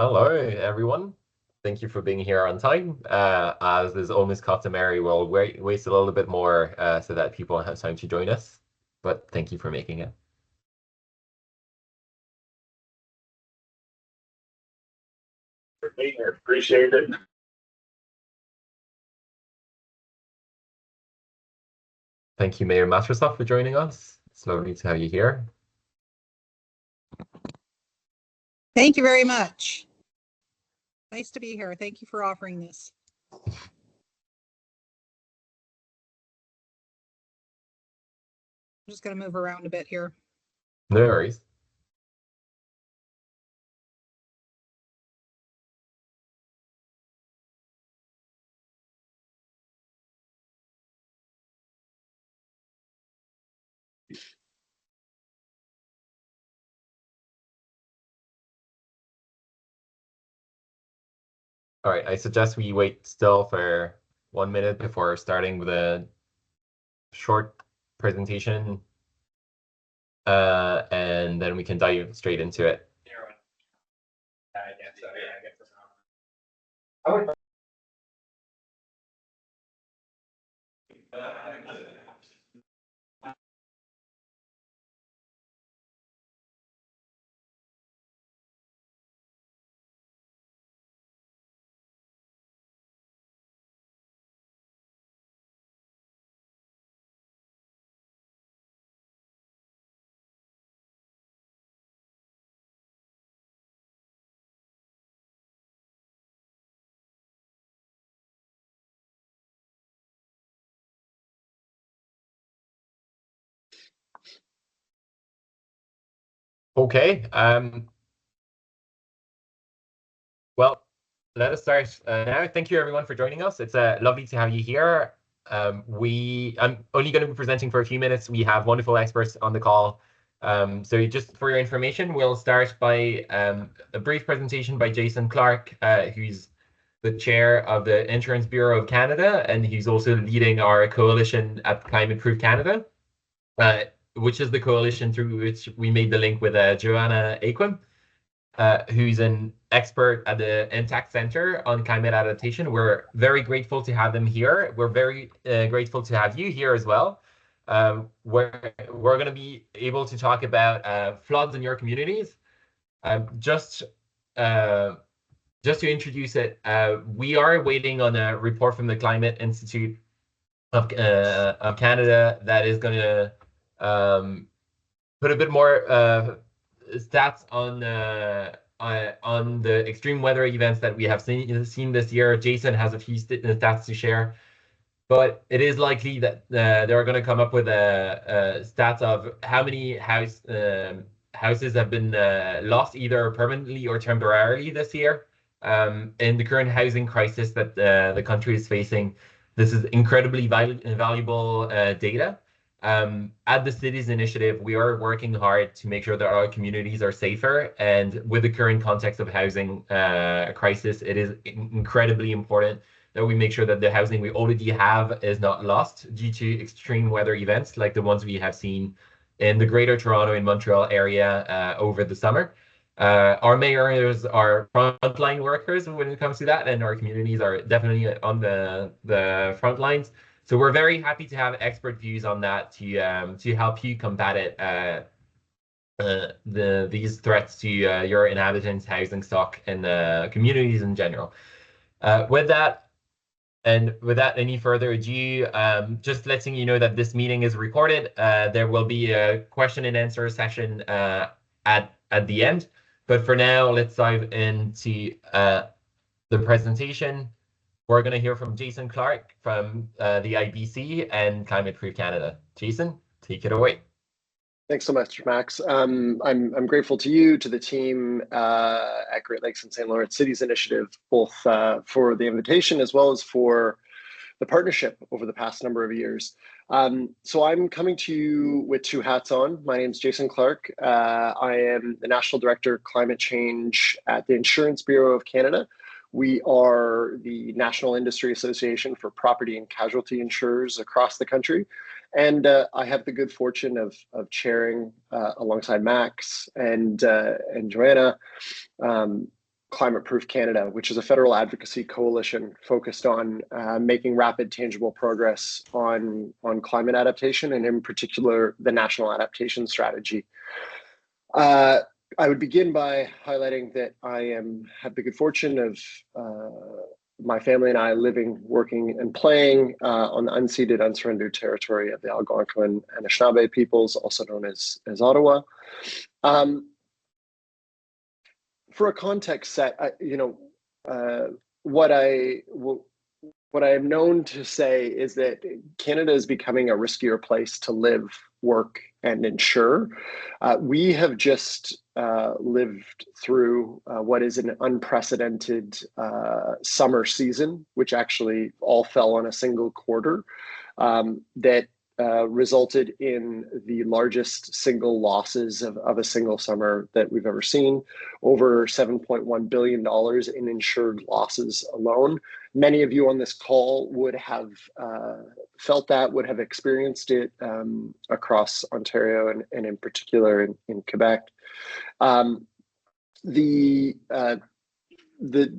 Hello, everyone. Thank you for being here on time. As is almost customary, we'll waste a little bit more so that people have time to join us. But thank you for making it. For being here. Appreciate it. Thank you, Mayor Mastersoft, for joining us. It's lovely to have you here. Thank you very much. Nice to be here. Thank you for offering this. I'm just going to move around a bit here. No worries. All right, I suggest we wait still for 1 minute before starting with a short presentation, and then we can dive straight into it. Okay. Well, let us start now. Thank you, everyone, for joining us. It's lovely to have you here. I'm only going to be presenting for a few minutes. We have wonderful experts on the call. So just for your information, we'll start by a brief presentation by Jason Clark, who's the chair of the Insurance Bureau of Canada, and he's also leading our coalition at Climate Proof Canada, which is the coalition through which we made the link with Joanna Aquim, who's an expert at the Intact Center on climate adaptation. We're very grateful to have them here. We're very grateful to have you here as well. We're going to be able to talk about floods in your communities. Just to introduce it, we are waiting on a report from the Climate Institute of Canada that is going to put a bit more stats on the extreme weather events that we have seen this year. Jason has a few stats to share, but it is likely that they're going to come up with stats of how many houses have been lost either permanently or temporarily this year. In the current housing crisis that the country is facing, this is incredibly valuable data. At the Cities Initiative, we are working hard to make sure that our communities are safer. And with the current context of housing crisis, it is incredibly important that we make sure that the housing we already have is not lost due to extreme weather events like the ones we have seen in the Greater Toronto and Montreal area over the summer. Our mayors are frontline workers when it comes to that, and our communities are definitely on the front lines. So we're very happy to have expert views on that to help you combat it, these threats to your inhabitants, housing stock, and communities in general. With that, and without any further ado, just letting you know that this meeting is recorded. There will be a question and answer session at the end. But for now, let's dive into the presentation. We're going to hear from Jason Clark from the IBC and Climate Proof Canada. Jason, take it away. Thanks so much, Max. I'm grateful to you, to the team at Great Lakes and St. Lawrence Cities Initiative, both for the invitation as well as for the partnership over the past number of years. So I'm coming to you with two hats on. My name is Jason Clark. I am the National Director of Climate Change at the Insurance Bureau of Canada. We are the National Industry Association for property and casualty insurers across the country. And I have the good fortune of chairing alongside Max and Joanna, Climate Proof Canada, which is a federal advocacy coalition focused on making rapid, tangible progress on climate adaptation, and in particular, the National Adaptation Strategy. I would begin by highlighting that I have the good fortune of my family and I living, working, and playing on the unceded, unsurrendered territory of the Algonquin and Anishinaabe peoples, also known as Ottawa. For a context set, what I am known to say is that Canada is becoming a riskier place to live, work, and insure. We have just lived through what is an unprecedented summer season, which actually all fell on a single quarter, that resulted in the largest single losses of a single summer that we've ever seen, over $7.1 billion in insured losses alone. Many of you on this call would have felt that, would have experienced it across Ontario and in particular in Quebec. The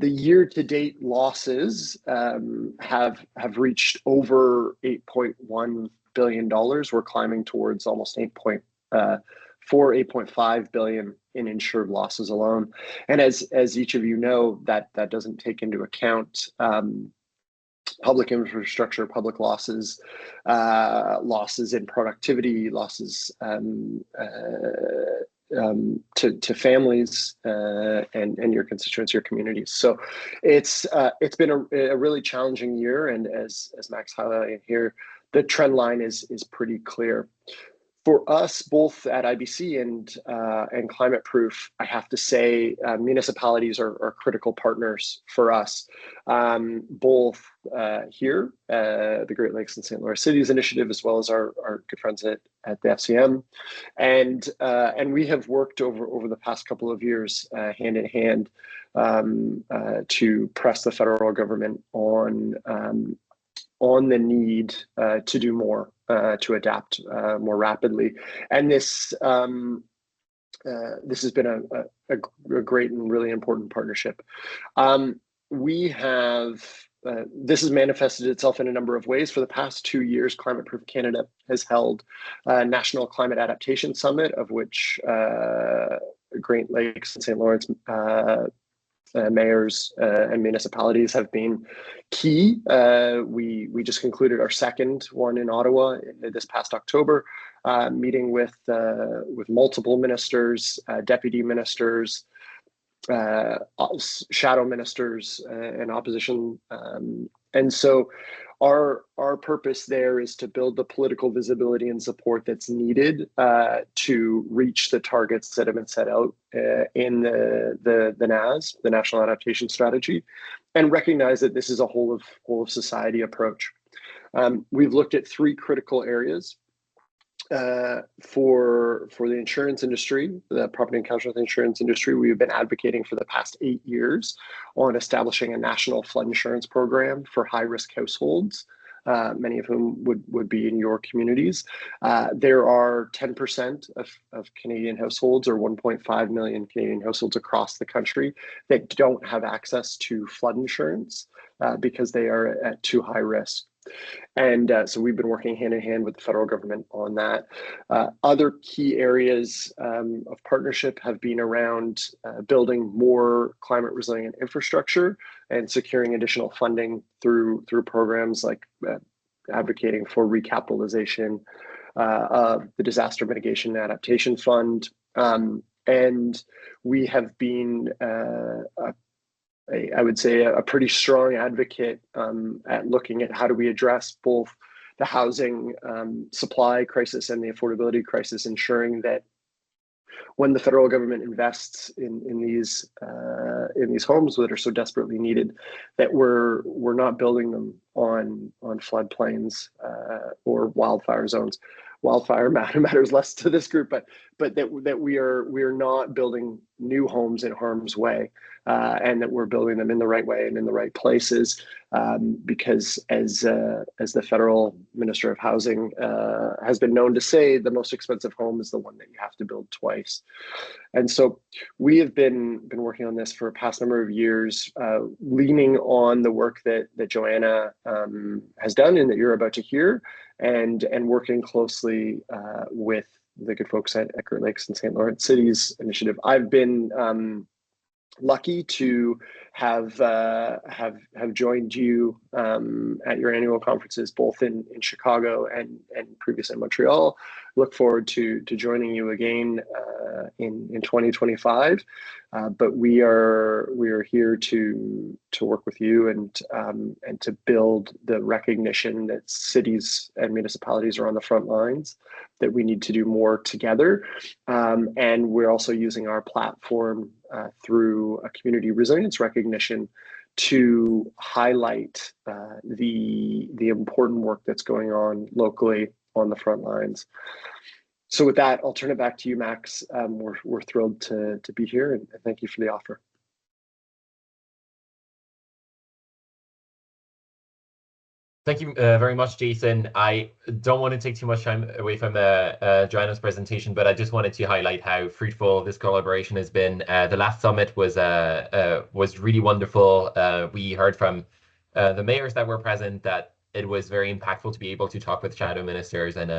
year-to-date losses have reached over $8.1 billion. We're climbing towards almost 8.5 billion in insured losses alone. And as each of you know, that doesn't take into account public infrastructure, public losses, losses in productivity, losses to families and your constituents, your communities. So it's been a really challenging year, and as Max highlighted here, the trend line is pretty clear. For us, both at IBC and Climate Proof, I have to say municipalities are critical partners for us, both here, the Great Lakes and St. Lawrence Cities Initiative, as well as our good friends at the FCM. And we have worked over the past couple of years hand in hand to press the federal government on the need to do more, to adapt more rapidly. And this has been a great and really important partnership. We have, this has manifested itself in a number of ways. For the past 2 years, Climate Proof Canada has held a National Climate Adaptation Summit, of which Great Lakes and St. Lawrence mayors and municipalities have been key. We just concluded our second one in Ottawa this past October, meeting with multiple ministers, deputy ministers, shadow ministers, and opposition. And so our purpose there is to build the political visibility and support that's needed to reach the targets that have been set out in the NAS, the National Adaptation Strategy, and recognize that this is a whole of society approach. We've looked at 3 critical areas for the insurance industry, the property and casualty insurance industry. We've been advocating for the past 8 years on establishing a national flood insurance program for high-risk households, many of whom would be in your communities. There are 10% of Canadian households, or 1.5 million Canadian households across the country, that don't have access to flood insurance because they are at too high risk. And so we've been working hand in hand with the federal government on that. Other key areas of partnership have been around building more climate resilient infrastructure and securing additional funding through programs like advocating for recapitalization of the Disaster Mitigation and Adaptation Fund. And we have been I would say a pretty strong advocate at looking at how do we address both the housing supply crisis and the affordability crisis, ensuring that when the federal government invests in these homes that are so desperately needed, that we're not building them on floodplains or wildfire zones. wildfire matters less to this group, but that we are not building new homes in harm's way, and that we're building them in the right way and in the right places, because as the federal Minister of Housing has been known to say, the most expensive home is the one that you have to build twice. And so we have been working on this for a past number of years, leaning on the work that Joanna has done and that you're about to hear, and working closely with the good folks at Great Lakes and St. Lawrence Cities Initiative. I've been lucky to have joined you at your annual conferences, both in Chicago and previously in Montreal. Look forward to joining you again in 2025. But we are here to work with you and to build the recognition that cities and municipalities are on the front lines, that we need to do more together, and we're also using our platform through a community resilience recognition to highlight the important work that's going on locally on the front lines. So with that, I'll turn it back to you, Max. We're thrilled to be here, and thank you for the offer. Thank you very much, Jason. I don't want to take too much time away from Joanna's presentation, but I just wanted to highlight how fruitful this collaboration has been. The last summit was really wonderful. We heard from the mayors that were present that it was very impactful to be able to talk with shadow ministers and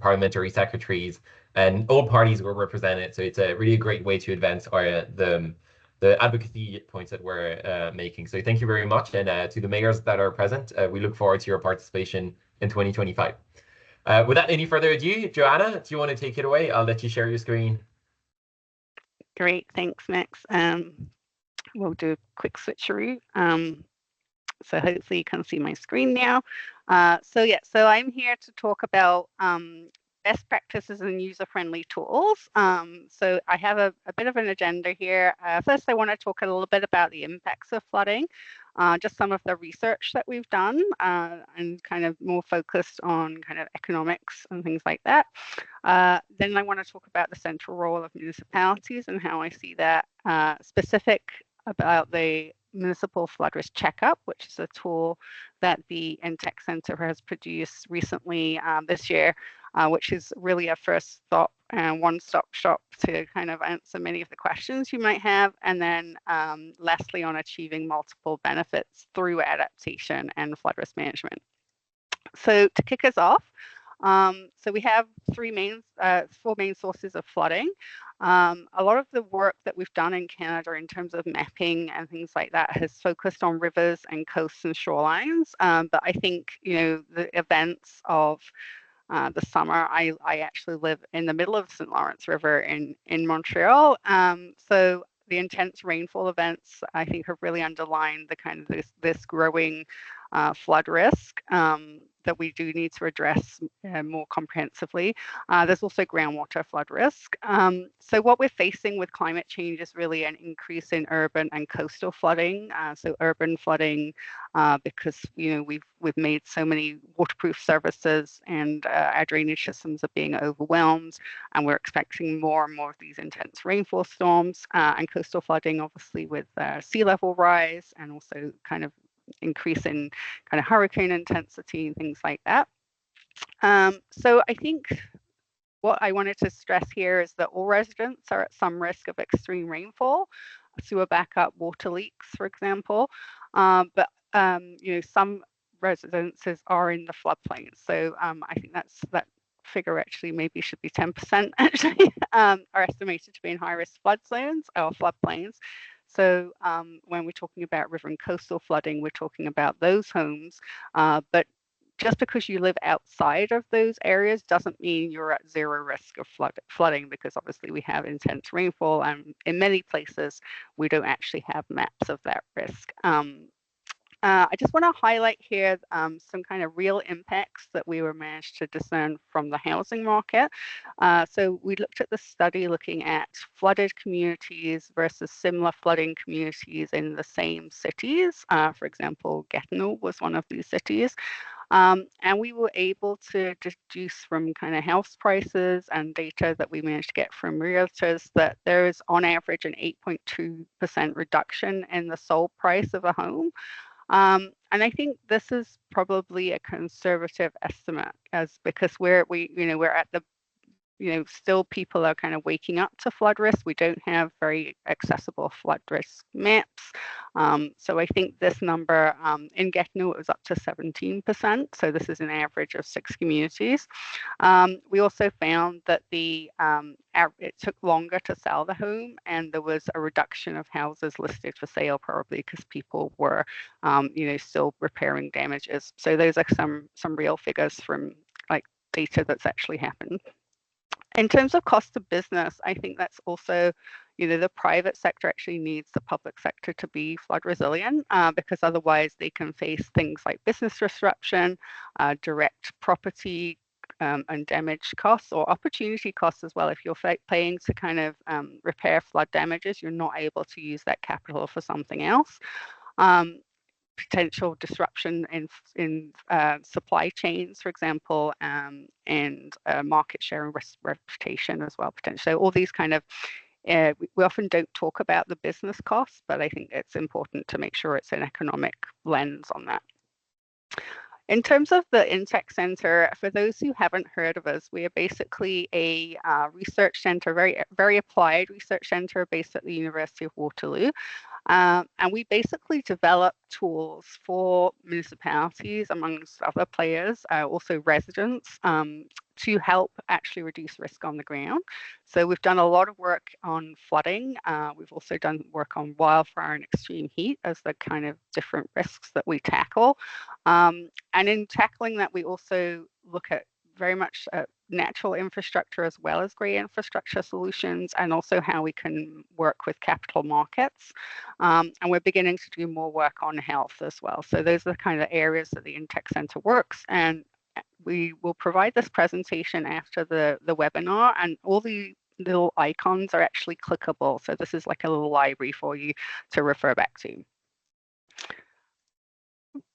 parliamentary secretaries, and all parties were represented. So it's a really great way to advance the advocacy points that we're making. So thank you very much. And to the mayors that are present, we look forward to your participation in 2025. Without any further ado, Joanna, do you want to take it away? I'll let you share your screen. Great, thanks, Max. We'll do a quick switcheroo. So hopefully you can see my screen now. So I'm here to talk about best practices and user-friendly tools. So I have a bit of an agenda here. First, I want to talk a little bit about the impacts of flooding, just some of the research that we've done, and kind of more focused on kind of economics and things like that. Then I want to talk about the central role of municipalities and how I see that, specific about the Municipal Flood Risk Checkup, which is a tool that the NTech Center has produced recently this year, which is really a first stop and one-stop shop to kind of answer many of the questions you might have. And then lastly, on achieving multiple benefits through adaptation and flood risk management. So to kick us off, so we have four main sources of flooding. A lot of the work that we've done in Canada in terms of mapping and things like that has focused on rivers and coasts and shorelines. But I think, the events of the summer, I actually live in the middle of St. Lawrence River in Montreal. So the intense rainfall events, I think, have really underlined the kind of this growing flood risk that we do need to address more comprehensively. There's also groundwater flood risk. So what we're facing with climate change is really an increase in urban and coastal flooding. So urban flooding, because we've made so many waterproof services, and our drainage systems are being overwhelmed, and we're expecting more and more of these intense rainfall storms. And coastal flooding, obviously, with sea level rise and also kind of increase in kind of hurricane intensity and things like that. So I think what I wanted to stress here is that all residents are at some risk of extreme rainfall, sewer backup, water leaks, for example. But some residences are in the floodplain. So I think that figure actually maybe should be 10% actually, are estimated to be in high risk flood zones or floodplains. So when we're talking about river and coastal flooding, we're talking about those homes. But just because you live outside of those areas doesn't mean you're at zero risk of flooding, because obviously we have intense rainfall, and in many places we don't actually have maps of that risk. I just want to highlight here some kind of real impacts that we were managed to discern from the housing market. So we looked at the study looking at flooded communities versus similar flooding communities in the same cities. For example, Gatineau was one of these cities. And we were able to deduce from kind of house prices and data that we managed to get from realtors that there is on average an 8.2% reduction in the sold price of a home. And I think this is probably a conservative estimate, because we're at the still people are kind of waking up to flood risk. We don't have very accessible flood risk maps. So I think this number in Gatineau, it was up to 17%. So this is an average of 6 communities. We also found that it took longer to sell the home, and there was a reduction of houses listed for sale, probably because people were, still repairing damages. So those are some real figures from like data that's actually happened. In terms of cost of business, I think that's also, the private sector actually needs the public sector to be flood resilient, because otherwise they can face things like business disruption, direct property and damage costs, or opportunity costs as well. If you're paying to kind of repair flood damages, you're not able to use that capital for something else. Potential disruption in supply chains, for example, and market share and reputation as well, potentially. So all these kind of, we often don't talk about the business costs, but I think it's important to make sure it's an economic lens on that. In terms of the Intech Center, for those who haven't heard of us, we are basically a research center, very applied research center based at the University of Waterloo. And we basically develop tools for municipalities, amongst other players, also residents, to help actually reduce risk on the ground. So we've done a lot of work on flooding. We've also done work on wildfire and extreme heat as the kind of different risks that we tackle. And in tackling that, we also look at very much natural infrastructure as well as grey infrastructure solutions, and also how we can work with capital markets. And we're beginning to do more work on health as well. So those are the kind of areas that the Intech Center works. And we will provide this presentation after the webinar, and all the little icons are actually clickable. So this is like a little library for you to refer back to.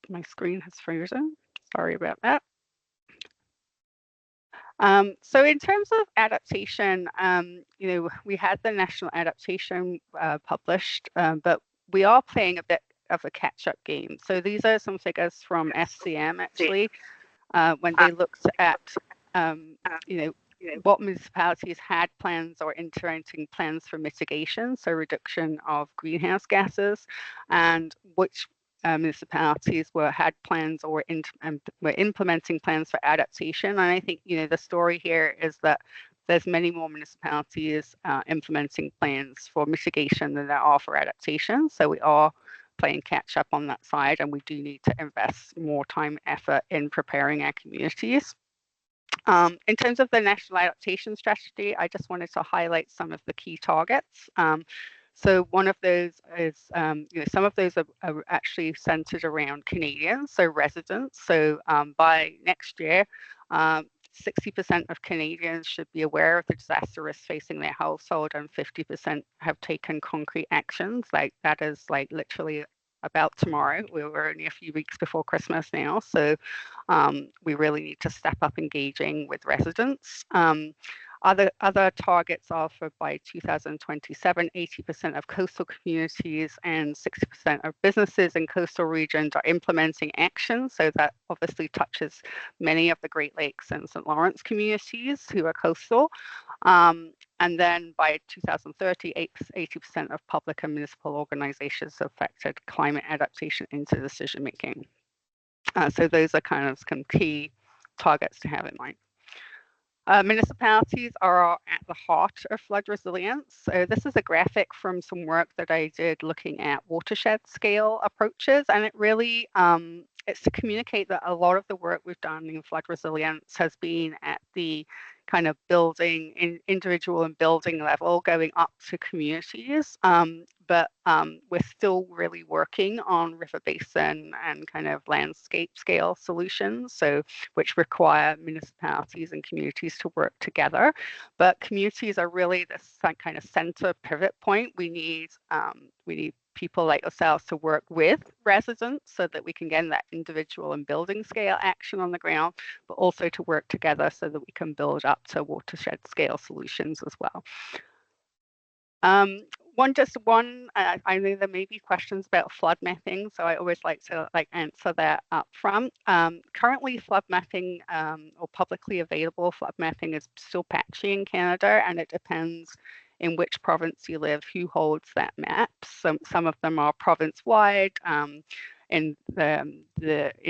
My screen has frozen. Sorry about that. So in terms of adaptation, we had the national adaptation published, but we are playing a bit of a catch-up game. So these are some figures from SCM actually, when they looked at, what municipalities had plans or implementing plans for mitigation, so reduction of greenhouse gases, and which municipalities had plans or were implementing plans for adaptation. And I think the story here is that there's many more municipalities implementing plans for mitigation than there are for adaptation. So we are playing catch up on that side, and we do need to invest more time and effort in preparing our communities. In terms of the national adaptation strategy, I just wanted to highlight some of the key targets. So one of those is, some of those are actually centered around Canadians, so residents. So by next year, 60% of Canadians should be aware of the disaster risk facing their household, and 50% have taken concrete actions. Like that is like literally about tomorrow. We're only a few weeks before Christmas now, so we really need to step up engaging with residents. Other targets are for by 2027, 80% of coastal communities and 60% of businesses in coastal regions are implementing action. So that obviously touches many of the Great Lakes and St. Lawrence communities who are coastal. And then by 2030, 80% of public and municipal organizations have factored climate adaptation into decision making. So those are kind of some key targets to have in mind. Municipalities are at the heart of flood resilience. So this is a graphic from some work that I did looking at watershed scale approaches, and it really it's to communicate that a lot of the work we've done in flood resilience has been at the kind of building, individual and building level, going up to communities. But we're still really working on river basin and kind of landscape scale solutions, so which require municipalities and communities to work together. But communities are really this kind of center pivot point. We need people like yourselves to work with residents so that we can get that individual and building scale action on the ground, but also to work together so that we can build up to watershed scale solutions as well. I know there may be questions about flood mapping, so I always like to answer that up front. Currently, flood mapping or publicly available flood mapping is still patchy in Canada, and it depends in which province you live, who holds that map. Some of them are province-wide. In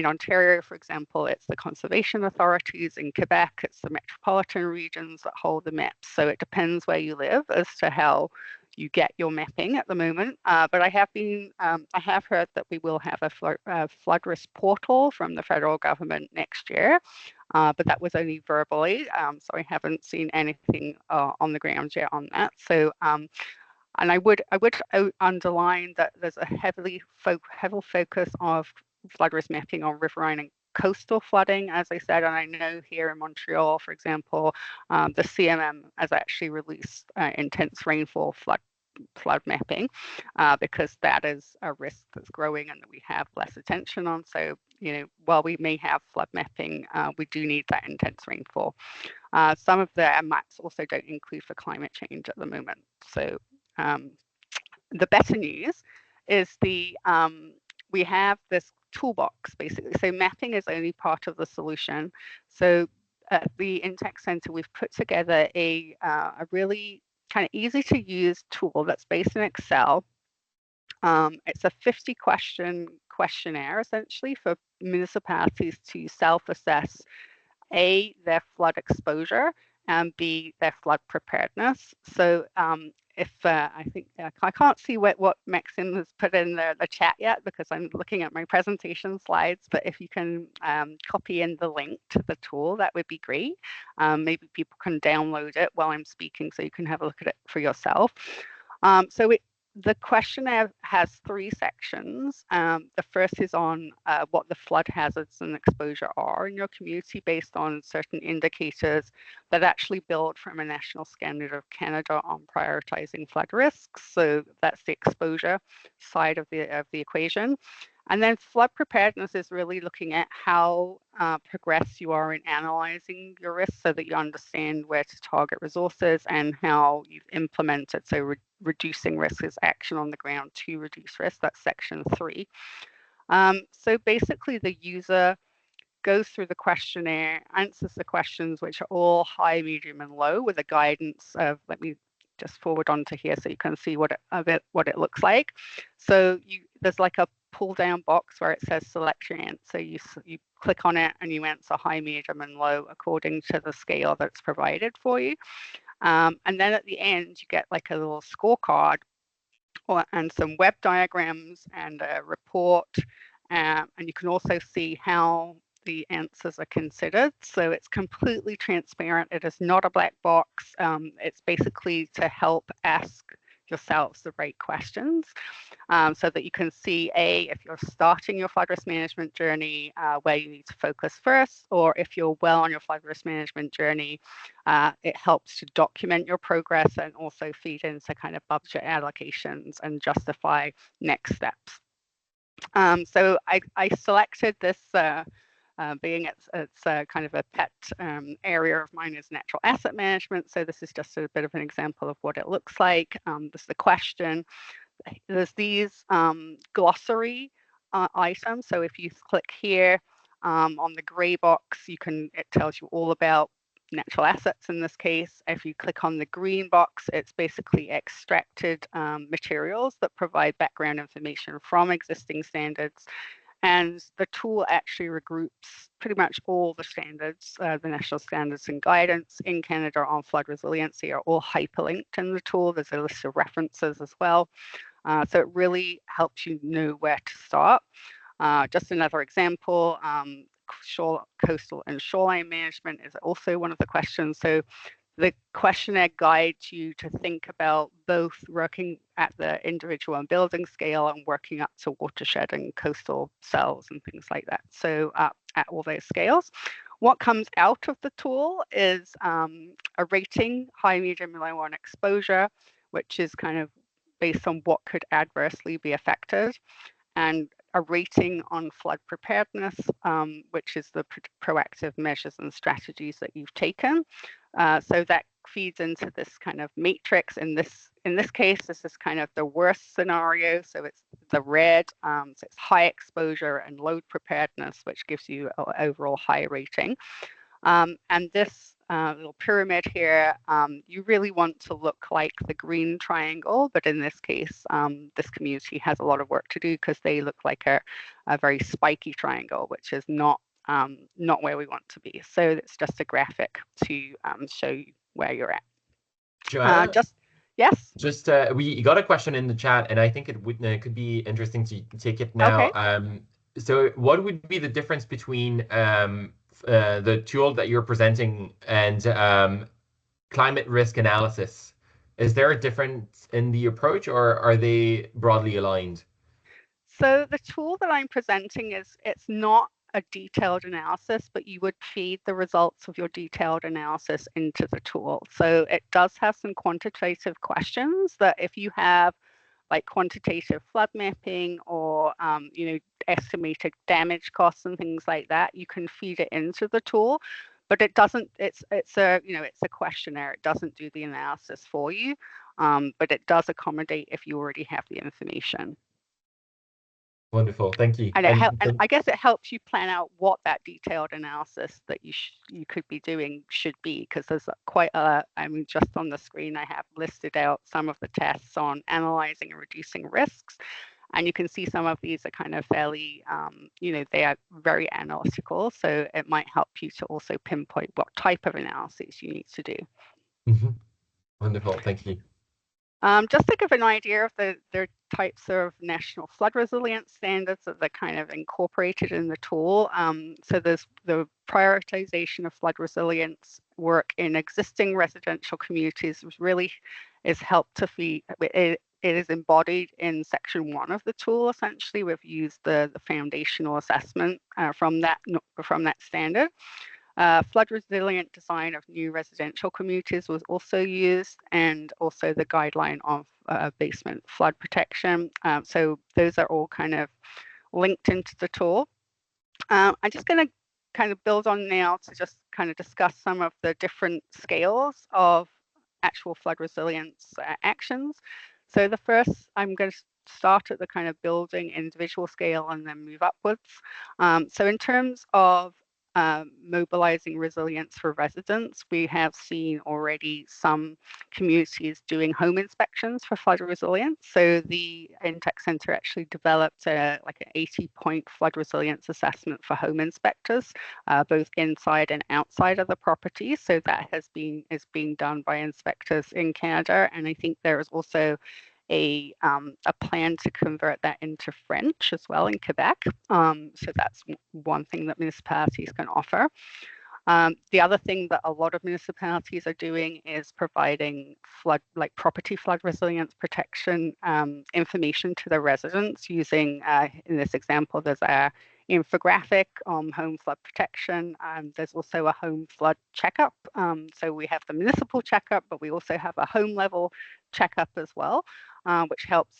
Ontario, for example, it's the conservation authorities. In Quebec, it's the metropolitan regions that hold the maps. So it depends where you live as to how you get your mapping at the moment. But I have heard that we will have a flood risk portal from the federal government next year. But that was only verbally, so I haven't seen anything on the ground yet on that. So, and I would underline that there's a heavy focus of flood risk mapping on riverine and coastal flooding, as I said. And I know here in Montreal, for example, the CMM has actually released intense rainfall flood mapping because that is a risk that's growing and that we have less attention on. So, while we may have flood mapping, we do need that intense rainfall. Some of the maps also don't include for climate change at the moment. So the better news is we have this toolbox basically. So mapping is only part of the solution. So at the Intech Center, we've put together a really kind of easy to use tool that's based in Excel. It's a 50-question questionnaire essentially for municipalities to self-assess A, their flood exposure, and B, their flood preparedness. So if I think I can't see what Maxim has put in the chat yet because I'm looking at my presentation slides, but if you can copy in the link to the tool, that would be great. Maybe people can download it while I'm speaking so you can have a look at it for yourself. The questionnaire has 3 sections. The first is on what the flood hazards and exposure are in your community based on certain indicators that actually build from a national standard of Canada on prioritizing flood risks. So that's the exposure side of the equation. And then flood preparedness is really looking at how progressed you are in analyzing your risks so that you understand where to target resources and how you've implemented. So reducing risk is action on the ground to reduce risk. That's section 3. So basically the user goes through the questionnaire, answers the questions, which are all high, medium, and low with a guidance of, let me just forward onto here so you can see what it looks like. So there's like a pull down box where it says select your answer. You click on it and you answer high, medium, and low according to the scale that's provided for you. And then at the end, you get like a little scorecard and some web diagrams and a report. And you can also see how the answers are considered. So it's completely transparent. It is not a black box. It's basically to help ask yourselves the right questions so that you can see if you're starting your flood risk management journey, where you need to focus first, or if you're well on your flood risk management journey, it helps to document your progress and also feed into kind of budget allocations and justify next steps. So I selected this being it's kind of a pet area of mine is natural asset management. So this is just a bit of an example of what it looks like. This is the question. There's these glossary items. So if you click here on the gray box, it tells you all about natural assets in this case. If you click on the green box, it's basically extracted materials that provide background information from existing standards. And the tool actually regroups pretty much all the standards, the national standards and guidance in Canada on flood resiliency are all hyperlinked in the tool. There's a list of references as well. So it really helps you know where to start. Just another example, coastal and shoreline management is also one of the questions. So the questionnaire guides you to think about both working at the individual and building scale and working up to watershed and coastal cells and things like that. So at all those scales. What comes out of the tool is a rating, high, medium, low on exposure, which is kind of based on what could adversely be affected, and a rating on flood preparedness, which is the proactive measures and strategies that you've taken. So that feeds into this kind of matrix. In this case, this is kind of the worst scenario. So it's the red, so it's high exposure and low preparedness, which gives you an overall high rating. And this little pyramid here, you really want to look like the green triangle, but in this case, this community has a lot of work to do because they look like a very spiky triangle, which is not where we want to be. So it's just a graphic to show you where you're at. Joanna? Yes. Just we got a question in the chat, and I think it could be interesting to take it now. Okay. So what would be the difference between the tool that you're presenting and climate risk analysis? Is there a difference in the approach, or are they broadly aligned? So the tool that I'm presenting it's not a detailed analysis, but you would feed the results of your detailed analysis into the tool. So it does have some quantitative questions that if you have like quantitative flood mapping or estimated damage costs and things like that, you can feed it into the tool. But it doesn't. It's a questionnaire. It doesn't do the analysis for you, but it does accommodate if you already have the information. Wonderful, thank you. And I guess it helps you plan out what that detailed analysis that you could be doing should be, because there's quite a, I mean, just on the screen, I have listed out some of the tests on analyzing and reducing risks. And you can see some of these are kind of fairly, they are very analytical. So it might help you to also pinpoint what type of analysis you need to do. Mm-hmm. Wonderful, thank you. Just to give an idea of the types of national flood resilience standards that are kind of incorporated in the tool. So there's the prioritization of flood resilience work in existing residential communities, which really is helped to feed. It is embodied in section 1 of the tool. Essentially, we've used the foundational assessment from that standard. Flood resilient design of new residential communities was also used, and also the guideline of basement flood protection. So those are all kind of linked into the tool. I'm just going to kind of build on now to just kind of discuss some of the different scales of actual flood resilience actions. So the first, I'm going to start at the kind of building individual scale and then move upwards. So in terms of mobilizing resilience for residents, we have seen already some communities doing home inspections for flood resilience. So the Intech Center actually developed like an 80-point flood resilience assessment for home inspectors, both inside and outside of the property. So that is being done by inspectors in Canada, and I think there is also a plan to convert that into French as well in Quebec. So that's one thing that municipalities can offer. The other thing that a lot of municipalities are doing is providing property flood resilience protection information to their residents using, in this example, there's a infographic on home flood protection. There's also a home flood checkup. So we have the municipal checkup, but we also have a home level checkup as well, which helps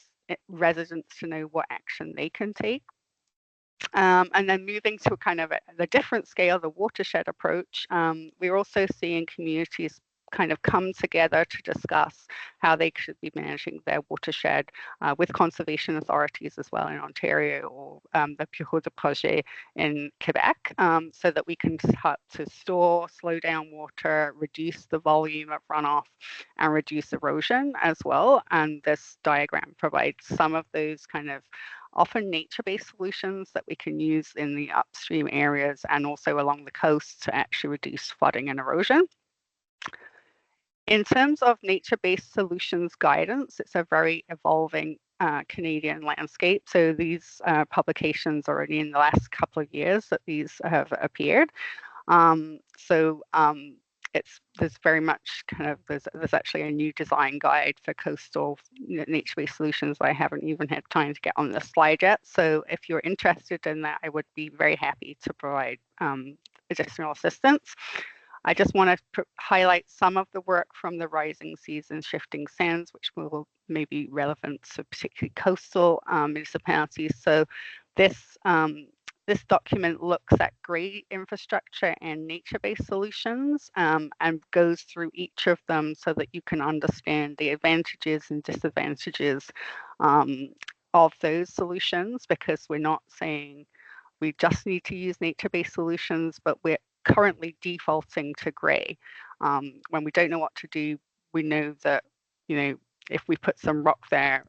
residents to know what action they can take. And then moving to kind of the different scale, the watershed approach, we're also seeing communities kind of come together to discuss how they should be managing their watershed with conservation authorities as well in Ontario, or the Bureau de Projet in Quebec, so that we can start to store, slow down water, reduce the volume of runoff, and reduce erosion as well. And this diagram provides some of those kind of often nature-based solutions that we can use in the upstream areas and also along the coast to actually reduce flooding and erosion. In terms of nature-based solutions guidance, it's a very evolving Canadian landscape. So these publications are only in the last couple of years that these have appeared. There's very much kind of, there's actually a new design guide for coastal nature-based solutions that I haven't even had time to get on the slide yet. So if you're interested in that, I would be very happy to provide additional assistance. I just want to highlight some of the work from the Rising Seas and Shifting Sands, which may be relevant to particularly coastal municipalities. So this this document looks at grey infrastructure and nature-based solutions and goes through each of them so that you can understand the advantages and disadvantages of those solutions, because we're not saying we just need to use nature-based solutions, but we're currently defaulting to grey. When we don't know what to do, we know that, if we put some rock there,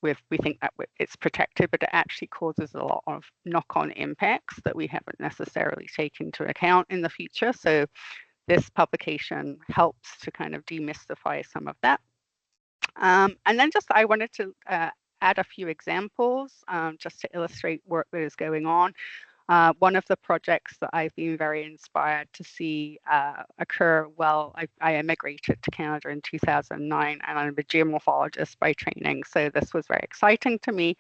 we think that it's protected, but it actually causes a lot of knock-on impacts that we haven't necessarily taken into account in the future. So this publication helps to kind of demystify some of that. And then I wanted to add a few examples just to illustrate work that is going on. One of the projects that I've been very inspired to see occur, I immigrated to Canada in 2009, and I'm a geomorphologist by training, so this was very exciting to me,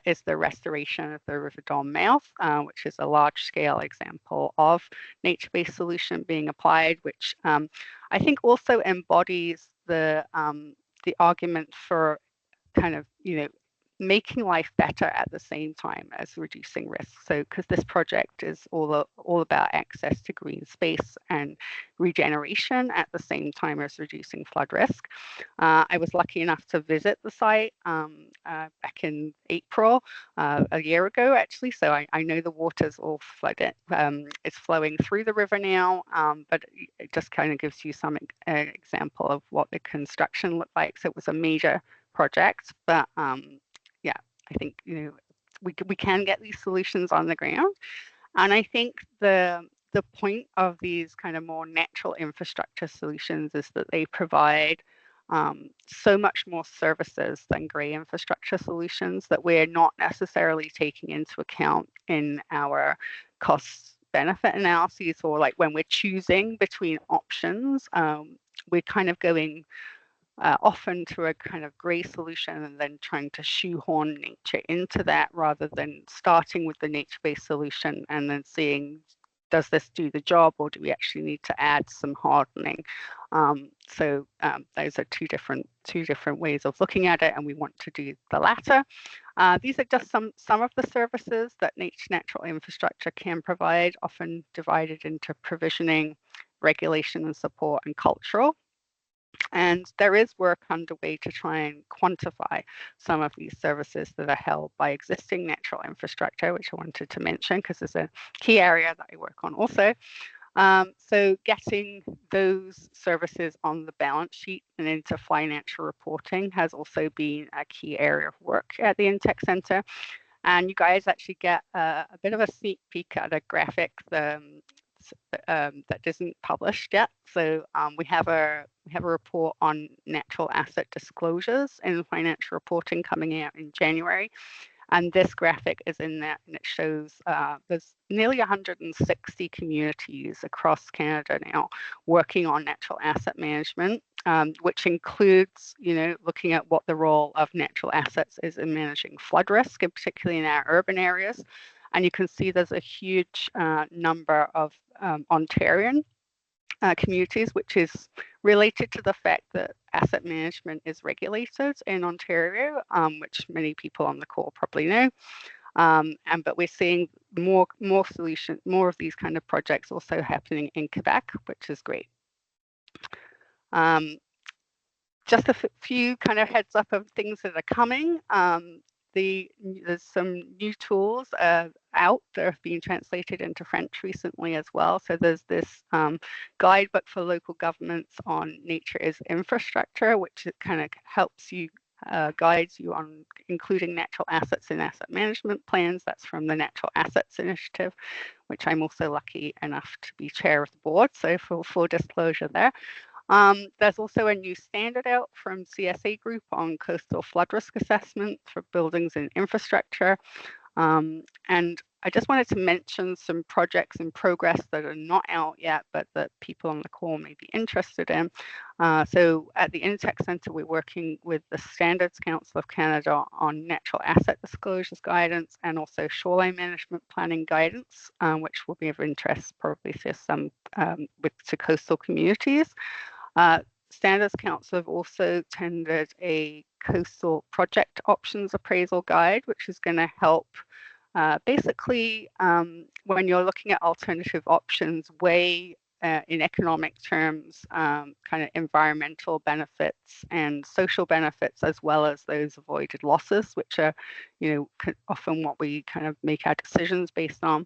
is the restoration of the River Don mouth, which is a large-scale example of nature-based solution being applied, which I think also embodies the argument for kind of, making life better at the same time as reducing risk. So, because this project is all about access to green space and regeneration at the same time as reducing flood risk. I was lucky enough to visit the site back in April, a year ago actually, so I know the water's all flooded. It's flowing through the river now, but it just kind of gives you some example of what the construction looked like. So it was a major project, but yeah, I think we can get these solutions on the ground, and I think the point of these kind of more natural infrastructure solutions is that they provide so much more services than grey infrastructure solutions that we're not necessarily taking into account in our cost benefit analyses, or like when we're choosing between options, we're kind of going often to a kind of grey solution and then trying to shoehorn nature into that, rather than starting with the nature-based solution and then seeing, does this do the job, or do we actually need to add some hardening? So those are two different ways of looking at it, and we want to do the latter. These are just some of the services that natural infrastructure can provide, often divided into provisioning, regulation and support, and cultural. And there is work underway to try and quantify some of these services that are held by existing natural infrastructure, which I wanted to mention because it's a key area that I work on also. So getting those services on the balance sheet and into financial reporting has also been a key area of work at the Intech Centre. And you guys actually get a bit of a sneak peek at a graphic that isn't published yet. So we have a report on natural asset disclosures in financial reporting coming out in January. And this graphic is in that, and it shows there's nearly 160 communities across Canada now working on natural asset management, which includes, looking at what the role of natural assets is in managing flood risk, and particularly in our urban areas. And you can see there's a huge number of Ontarian communities, which is related to the fact that asset management is regulated in Ontario, which many people on the call probably know. But we're seeing more of these kind of projects also happening in Quebec, which is great. Just a few kind of heads up of things that are coming. There's some new tools out that have been translated into French recently as well. So there's this guidebook for local governments on nature as infrastructure, which kind of helps you, guides you on including natural assets in asset management plans. That's from the Natural Assets Initiative, which I'm also lucky enough to be chair of the board. So for full disclosure there. There's also a new standard out from CSA Group on coastal flood risk assessment for buildings and infrastructure. And I just wanted to mention some projects in progress that are not out yet, but that people on the call may be interested in. So at the Intech Centre, we're working with the Standards Council of Canada on natural asset disclosures guidance and also shoreline management planning guidance, which will be of interest probably to some to coastal communities. Standards Council have also tendered a coastal project options appraisal guide, which is going to help basically when you're looking at alternative options, weigh in economic terms kind of environmental benefits and social benefits, as well as those avoided losses, which are, you know, often what we kind of make our decisions based on.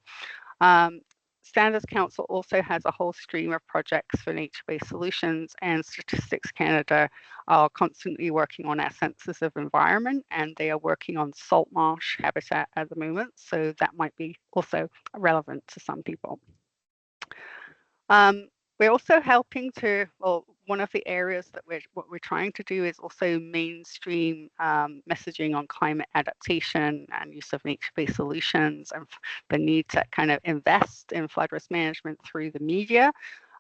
Standards Council also has a whole stream of projects for nature-based solutions, and Statistics Canada are constantly working on our census of environment, and they are working on salt marsh habitat at the moment, so that might be also relevant to some people. We're also helping to, well, one of the areas that we're trying to do is also mainstream messaging on climate adaptation and use of nature-based solutions, and the need to kind of invest in flood risk management through the media.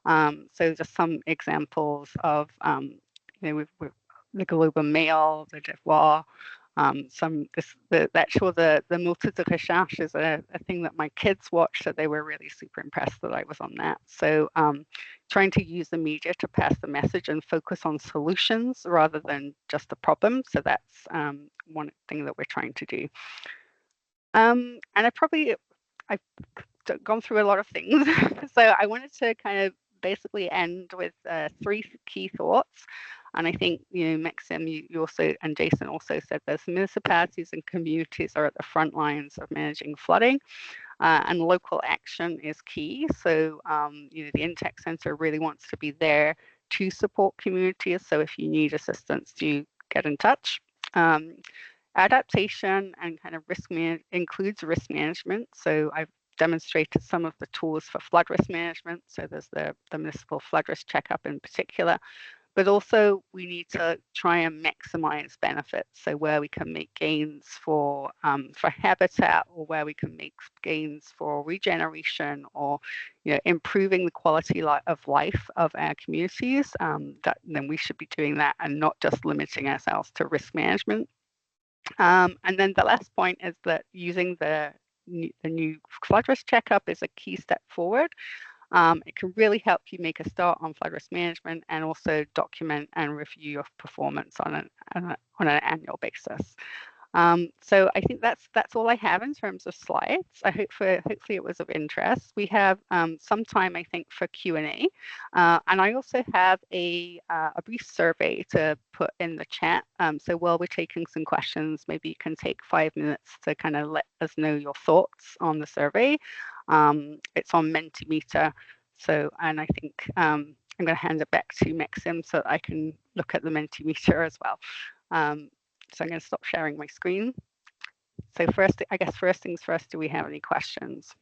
So just some examples of, you know, with the Globe and Mail, the Devoir, the Moteur de Recherche is a thing that my kids watched, so they were really super impressed that I was on that. So trying to use the media to pass the message and focus on solutions rather than just the problem. So that's one thing that we're trying to do. And I've gone through a lot of things. So I wanted to kind of basically end with 3 key thoughts. And I think, you know, Maxim, you also, and Jason also said this, municipalities and communities are at the front lines of managing flooding, and local action is key. So, you know, the Intech Centre really wants to be there to support communities. So if you need assistance, do get in touch. Adaptation and kind of includes risk management. So I've demonstrated some of the tools for flood risk management. So there's the municipal flood risk checkup in particular. But also we need to try and maximize benefits. So where we can make gains for habitat, or where we can make gains for regeneration, or, you know, improving the quality of life of our communities, then we should be doing that and not just limiting ourselves to risk management. And then the last point is that using the new flood risk checkup is a key step forward. It can really help you make a start on flood risk management and also document and review your performance on an annual basis. So I think that's all I have in terms of slides. Hopefully it was of interest. We have some time, I think, for Q&A, and I also have a brief survey to put in the chat. So while we're taking some questions, maybe you can take 5 minutes to kind of let us know your thoughts on the survey. It's on Mentimeter. So, and I think I'm going to hand it back to Maxim so I can look at the Mentimeter as well. So I'm going to stop sharing my screen. So first things first, do we have any questions?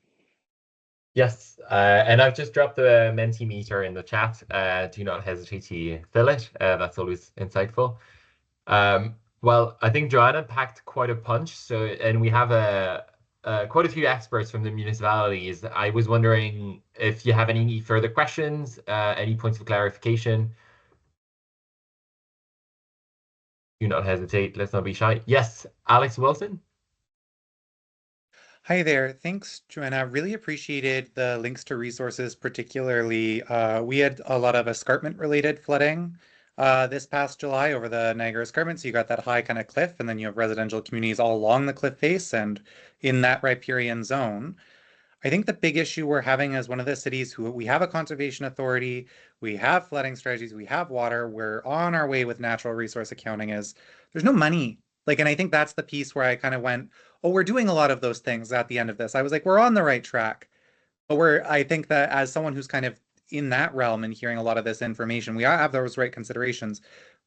Yes, and I've just dropped the Mentimeter in the chat. Do not hesitate to fill it. That's always insightful. Well, I think Joanna packed quite a punch. So, and we have quite a few experts from the municipalities. I was wondering if you have any further questions, any points of clarification. Do not hesitate. Let's not be shy. Yes, Alex Wilson. Hi there. Thanks, Joanna. Really appreciated the links to resources, particularly we had a lot of escarpment-related flooding this past July over the Niagara Escarpment. So you got that high kind of cliff, and then you have residential communities all along the cliff face and in that riparian zone. I think the big issue we're having as one of the cities who we have a conservation authority, we have flooding strategies, we have water, we're on our way with natural resource accounting, is there's no money. Like, and I think that's the piece where I kind of went, oh, we're doing a lot of those things at the end of this. I was like, we're on the right track. But I think that as someone who's kind of in that realm and hearing a lot of this information, we have those right considerations.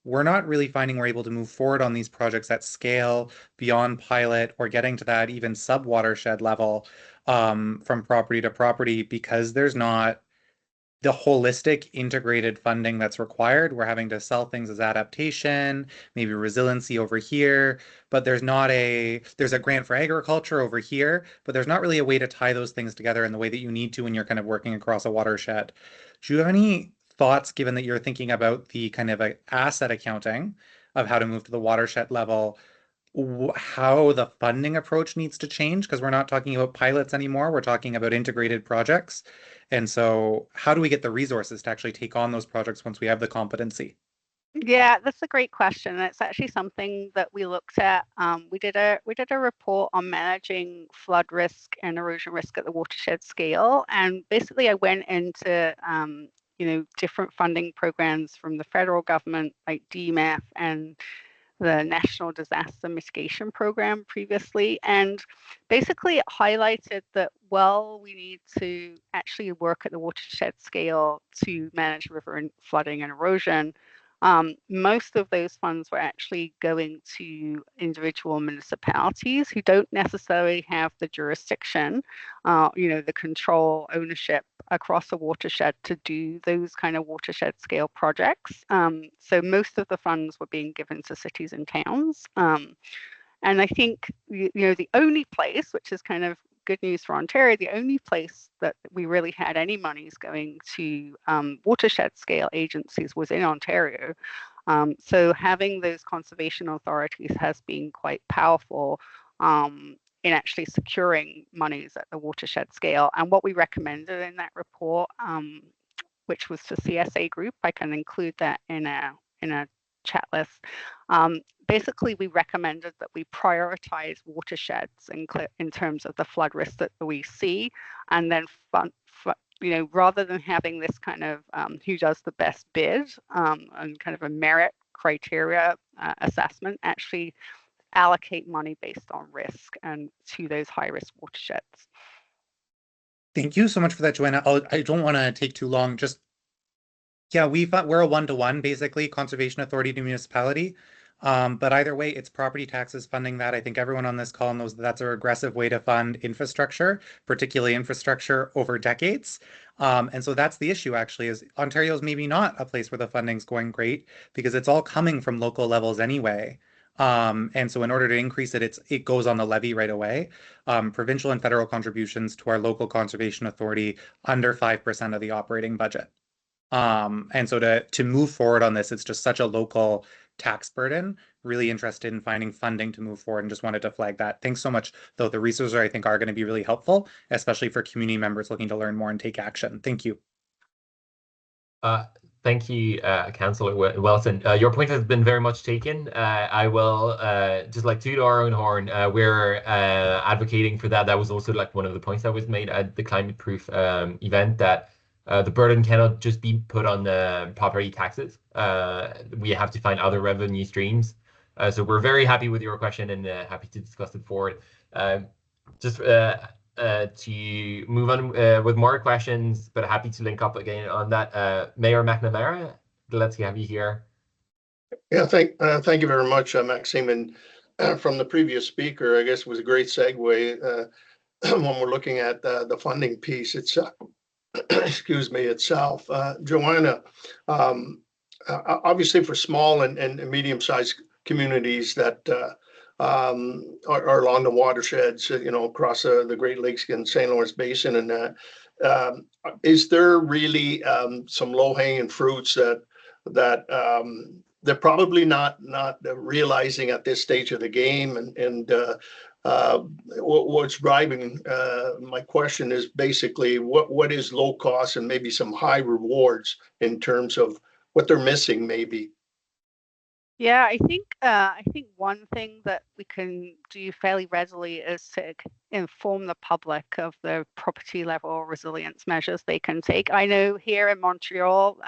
We're not really finding we're able to move forward on these projects at scale beyond pilot or getting to that even sub-watershed level from property to property, because there's not the holistic integrated funding that's required. We're having to sell things as adaptation, maybe resiliency over here, but there's a grant for agriculture over here, but there's not really a way to tie those things together in the way that you need to when you're kind of working across a watershed. Do you have any thoughts, given that you're thinking about the kind of asset accounting of how to move to the watershed level, how the funding approach needs to change? Because we're not talking about pilots anymore, we're talking about integrated projects. And so how do we get the resources to actually take on those projects once we have the competency? Yeah, that's a great question. It's actually something that we looked at. We did a report on managing flood risk and erosion risk at the watershed scale, and basically I went into different funding programs from the federal government, like DMF and the National Disaster Mitigation Program previously, and basically it highlighted that, well, we need to actually work at the watershed scale to manage river and flooding and erosion. Most of those funds were actually going to individual municipalities who don't necessarily have the jurisdiction, the control, ownership across a watershed to do those kind of watershed scale projects. So most of the funds were being given to cities and towns. And I think, the only place, which is kind of good news for Ontario, the only place that we really had any monies going to watershed scale agencies was in Ontario. So having those conservation authorities has been quite powerful in actually securing monies at the watershed scale. And what we recommended in that report, which was to CSA Group, I can include that in a chat list. Basically, we recommended that we prioritize watersheds in terms of the flood risk that we see, and then rather than having this kind of who does the best bid and kind of a merit criteria assessment, actually allocate money based on risk and to those high risk watersheds. Thank you so much for that, Joanna. I don't want to take too long. Yeah, we're a one-to-one, basically, conservation authority to municipality. But either way, it's property taxes funding that. I think everyone on this call knows that that's a regressive way to fund infrastructure, particularly infrastructure over decades. And so that's the issue, actually, is Ontario's maybe not a place where the funding's going great because it's all coming from local levels anyway. And so in order to increase it, it goes on the levy right away. Provincial and federal contributions to our local conservation authority under 5% of the operating budget. And so to move forward on this, it's just such a local tax burden. Really interested in finding funding to move forward and just wanted to flag that. Thanks so much, though. The resources I think are going to be really helpful, especially for community members looking to learn more and take action. Thank you. Thank you, Councillor Welton. Your point has been very much taken. I will just like toot our own horn. We're advocating for that. That was also like one of the points that was made at the Climate Proof event, that the burden cannot just be put on property taxes. We have to find other revenue streams. So we're very happy with your question and happy to discuss it forward. Just to move on with more questions, but happy to link up again on that. Mayor McNamara, let's have you here. Yeah, thank you very much, Maxime. And from the previous speaker, I guess it was a great segue when we're looking at the funding piece. It's excuse me, itself. Joanna, obviously for small and medium-sized communities that are along the watersheds, across the Great Lakes and St. Lawrence Basin, and that, is there really some low-hanging fruits that they're probably not realizing at this stage of the game, and what's driving my question is basically what is low cost and maybe some high rewards in terms of what they're missing, maybe. Yeah, I think one thing that we can do fairly readily is to inform the public of the property level resilience measures they can take. I know here in Montreal,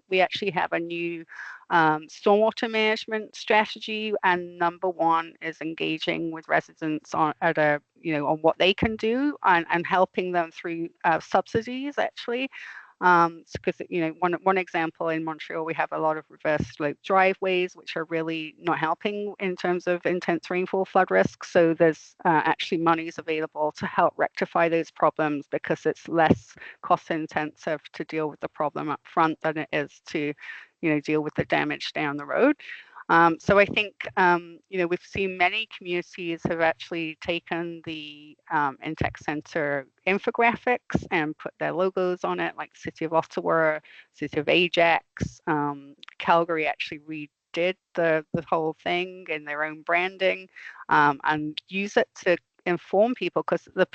we actually have a new stormwater management strategy, and number one is engaging with residents on what they can do and helping them through subsidies, actually. Because one example, in Montreal, we have a lot of reverse slope driveways, which are really not helping in terms of intense rainfall flood risk. So there's actually monies available to help rectify those problems, because it's less cost intensive to deal with the problem up front than it is to deal with the damage down the road. So I think, we've seen many communities have actually taken the Intech Centre infographics and put their logos on it, like City of Ottawa, City of Ajax. Calgary actually redid the whole thing in their own branding, and use it to inform people, because if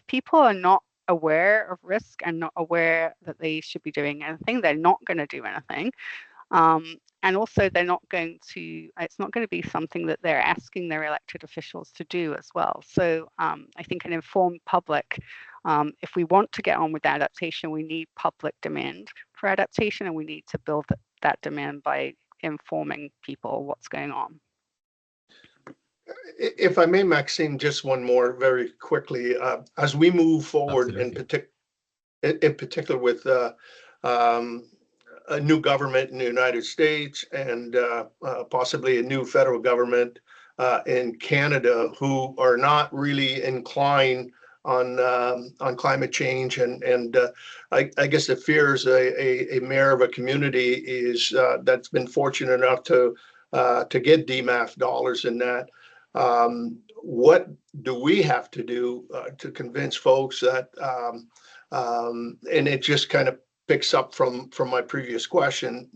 people are not aware of risk and not aware that they should be doing anything, they're not going to do anything. And also it's not going to be something that they're asking their elected officials to do as well. So I think an informed public, if we want to get on with adaptation, we need public demand for adaptation, and we need to build that demand by informing people what's going on. If I may, Maxine, just one more very quickly. As we move forward, in particular with a new government in the United States and possibly a new federal government in Canada, who are not really inclined on climate change, and I guess the fears a mayor of a community is that's been fortunate enough to get DMAF dollars in that. What do we have to do to convince folks that, and it just kind of picks up from my previous question,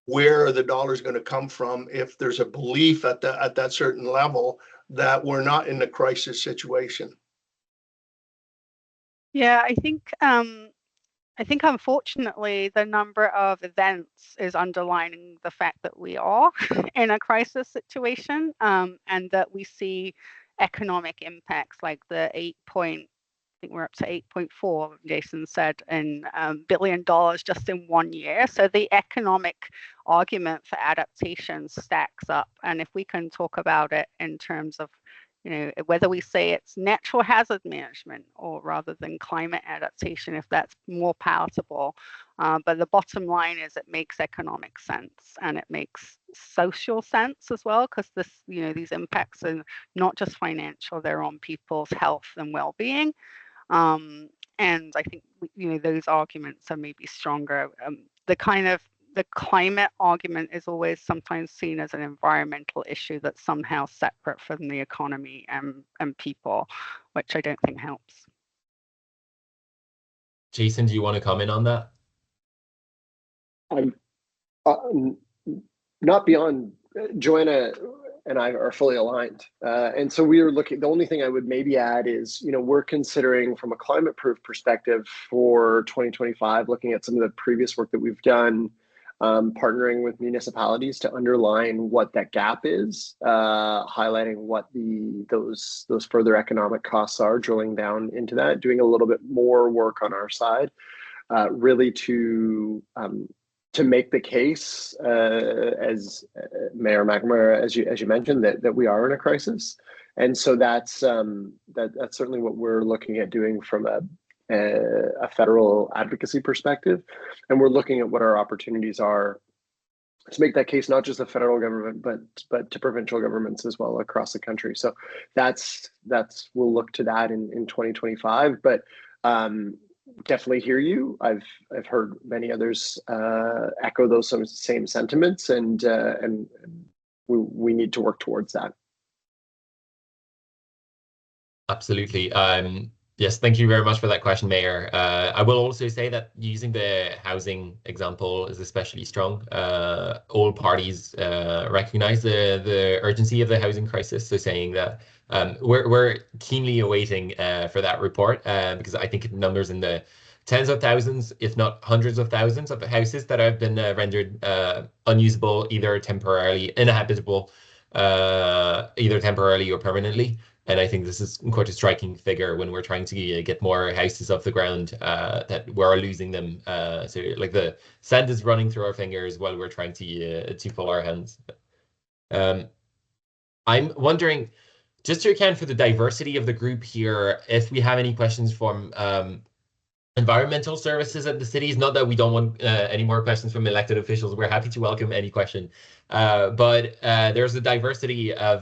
where are the dollars going to come from if there's a belief at that certain level that we're not in a crisis situation? Yeah, I think unfortunately the number of events is underlining the fact that we are in a crisis situation, and that we see economic impacts like the I think we're up to 8.4, Jason said, in $1 billion just in 1 year. So the economic argument for adaptation stacks up. And if we can talk about it in terms of, whether we say it's natural hazard management or rather than climate adaptation, if that's more palatable. But the bottom line is it makes economic sense, and it makes social sense as well, because these impacts are not just financial, they're on people's health and well-being. And I think those arguments are maybe stronger. The climate argument is always sometimes seen as an environmental issue that's somehow separate from the economy and people, which I don't think helps. Jason, do you want to comment on that? I'm not beyond. Joanna and I are fully aligned. And so we are looking, the only thing I would maybe add is, we're considering from a climate proof perspective for 2025, looking at some of the previous work that we've done, partnering with municipalities to underline what that gap is, highlighting what those further economic costs are, drilling down into that, doing a little bit more work on our side, really to make the case, as Mayor McNamara, as you mentioned, that we are in a crisis, and so that's certainly what we're looking at doing from a federal advocacy perspective, and we're looking at what our opportunities are to make that case, not just the federal government, but to provincial governments as well across the country. So that's we'll look to that in 2025, but. Definitely hear you. I've heard many others echo those same sentiments, and we need to work towards that. Absolutely. Yes, thank you very much for that question, Mayor. I will also say that using the housing example is especially strong. All parties recognize the urgency of the housing crisis, so saying that we're keenly awaiting for that report, because I think it numbers in the tens of thousands, if not hundreds of thousands of houses that have been rendered unusable, either temporarily, inhabitable, either temporarily or permanently. And I think this is quite a striking figure when we're trying to get more houses off the ground, that we're losing them. So like the sand is running through our fingers while we're trying to pull our hands. I'm wondering, just to account for the diversity of the group here, if we have any questions from environmental services at the cities. Not that we don't want any more questions from elected officials. We're happy to welcome any question. But there's a diversity of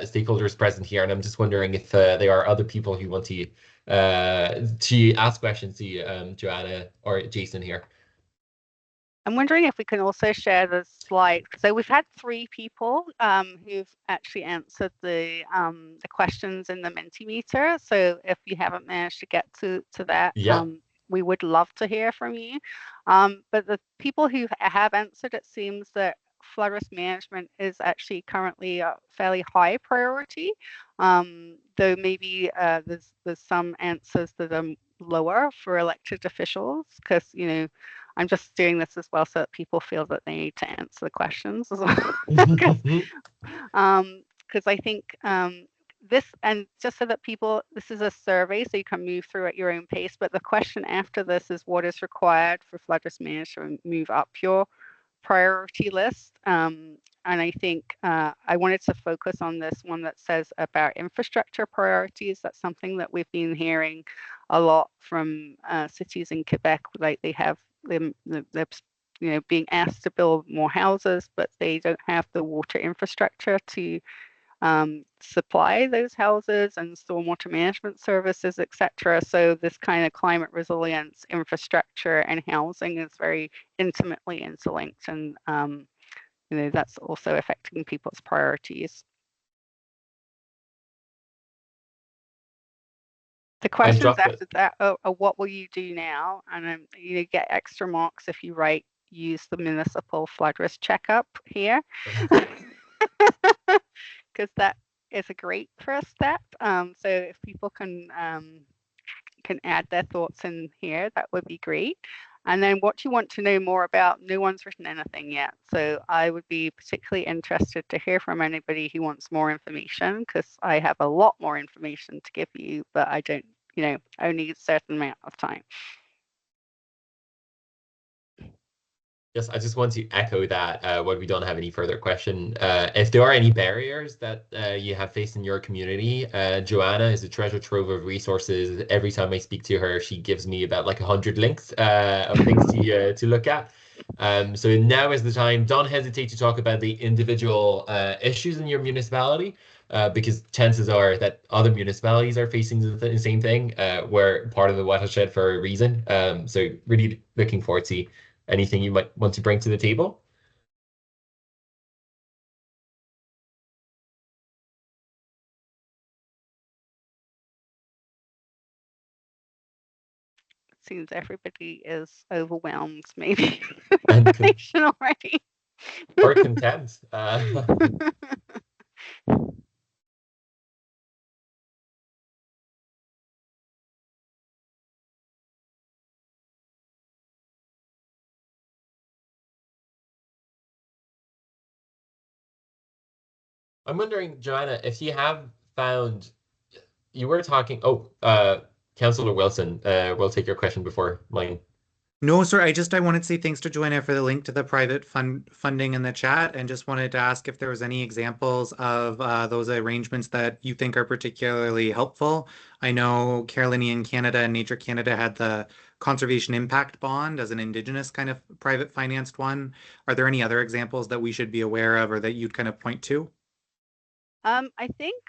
stakeholders present here, and I'm just wondering if there are other people who want to ask questions to Joanna or Jason here. I'm wondering if we can also share the slide. So we've had 3 people who've actually answered the questions in the Mentimeter. So if you haven't managed to get to that, Yeah. we would love to hear from you. But the people who have answered, it seems that flood risk management is actually currently a fairly high priority, though maybe there's some answers that are lower for elected officials, because, you know, I'm just doing this as well so that people feel that they need to answer the questions as well. Because I think this, and just so that people, this is a survey, so you can move through at your own pace, but the question after this is what is required for flood risk management to move up your priority list. And I think I wanted to focus on this one that says about infrastructure priorities. That's something that we've been hearing a lot from cities in Quebec, like they have them, you know, being asked to build more houses, but they don't have the water infrastructure to supply those houses and stormwater management services, etc. So this kind of climate resilience infrastructure and housing is very intimately interlinked, and you know, that's also affecting people's priorities. The questions after that are what will you do now? And you get extra marks if you write use the municipal flood risk checkup here, because that is a great first step. So if people can add their thoughts in here, that would be great. And then what you want to know more about, no one's written anything yet. So I would be particularly interested to hear from anybody who wants more information, because I have a lot more information to give you, but I don't, you know, only a certain amount of time. Yes, I just want to echo that when we don't have any further question. If there are any barriers that you have faced in your community, Joanna is a treasure trove of resources. Every time I speak to her, she gives me about like 100 links of things to look at. So now is the time. Don't hesitate to talk about the individual issues in your municipality, because chances are that other municipalities are facing the same thing. We're part of the watershed for a reason. So really looking forward to anything you might want to bring to the table. Seems everybody is overwhelmed, maybe, with information already. Or content. I'm wondering, Joanna, if you have found, you were talking, Councillor Wilson, we'll take your question before mine. No, sir. I wanted to say thanks to Joanna for the link to the private funding in the chat, and just wanted to ask if there was any examples of those arrangements that you think are particularly helpful. I know Carolinian Canada and Nature Canada had the Conservation Impact Bond as an Indigenous kind of private financed one. Are there any other examples that we should be aware of or that you'd kind of point to? I think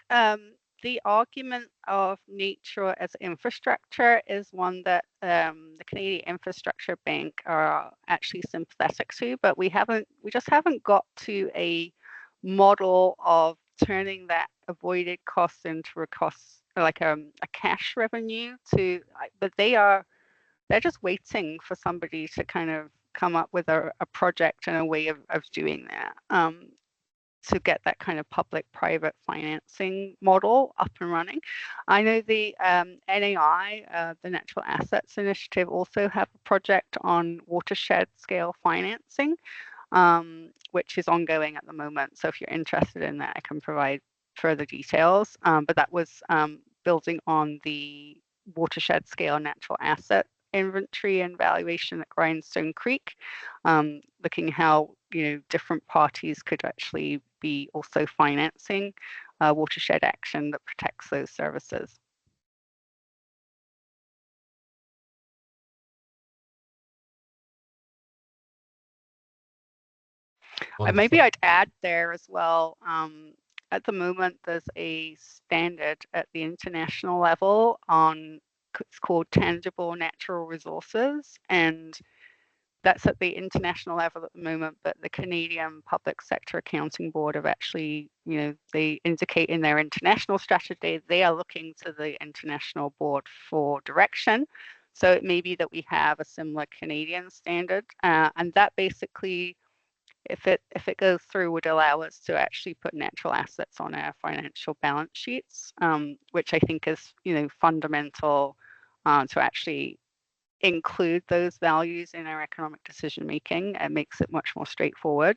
the argument of nature as infrastructure is one that the Canadian Infrastructure Bank are actually sympathetic to, but we just haven't got to a model of turning that avoided cost into a cost, like a cash revenue but they're just waiting for somebody to kind of come up with a project and a way of doing that. To get that kind of public-private financing model up and running. I know the NAI, the Natural Assets Initiative, also have a project on watershed scale financing, which is ongoing at the moment. So if you're interested in that, I can provide further details. But that was building on the watershed scale natural asset inventory and valuation at Grindstone Creek, looking how, you know, different parties could actually be also financing watershed action that protects those services. Maybe Wonderful. I'd add there as well. At the moment, there's a standard at the international level on, it's called tangible natural resources, and that's at the international level at the moment. But the Canadian Public Sector Accounting Board have actually, they indicate in their international strategy they are looking to the international board for direction. So it may be that we have a similar Canadian standard, and that basically, if it goes through, would allow us to actually put natural assets on our financial balance sheets, which I think is fundamental to actually include those values in our economic decision making. It makes it much more straightforward.